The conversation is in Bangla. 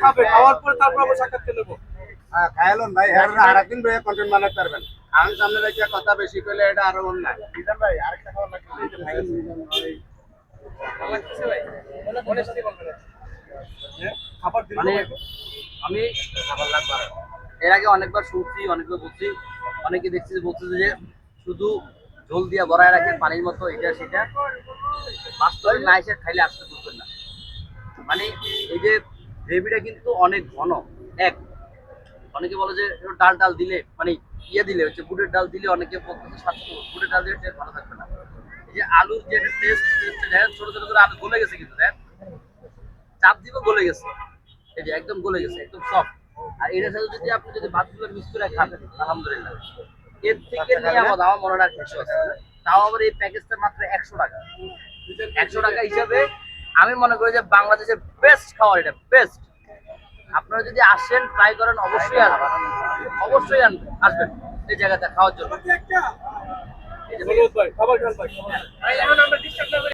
খাবে, খাওয়ার পরে তারপর আবার সাক্ষাৎকার নেবো। খায়ালুন ভাই আরেকদিন বইয়ে কন্টেন্ট বানাতে পারবেন। আমি সামনে রেখে কথা বেশি করলে এটা আরো অন্যায়। মিজান ভাই আরেকটা খাওয়া লাগবে। খাবার দিল মানে আমি এর আগে অনেকবার শুনছি, অনেকবার বলছি, অনেকে দেখছি বলতেছে যে শুধু ঝোল দিয়া ভরায় রাখে পানির মতো, এটা সেটা বাস্তবে না এসে খাইলে আসতে বুঝবেন না। মানে এই যে গ্রেভিটা কিন্তু অনেক ঘন। এক অনেকে বলে যে একটু ডাল ডাল দিলে মানে ইয়ে দিলে হচ্ছে বুটের ডাল দিলে, অনেকে বলতেছে স্বাস্থ্য বুটের ডাল দিলে টেস্ট ভালো থাকবে না। এই যে আলুর যে টেস্ট দেখেন, ছোট ছোট করে আলু গলে গেছে কিন্তু দেখেন, চাপ দিব গলে গেছে, এই যে একদম গলে গেছে, একদম সফট। আর এটার সাথে যদি আপনি যদি ভাতগুলো মিক্স করে খান, আলহামদুলিল্লাহ এর থেকে নিয়ামত আমার মনে হয় কিছু আছে। তাও আবার এই প্যাকেজটা মাত্র 100 টাকা। 100 টাকা হিসাবে আমি মনে করি যে বাংলাদেশের বেস্ট খাবার, এটা বেস্ট। আপনারা যদি আসেন ট্রাই করেন, অবশ্যই আসবেন, অবশ্যই আসবেন এই জায়গাতে খাওয়ার জন্য। ভাই খাবার খান ভাই।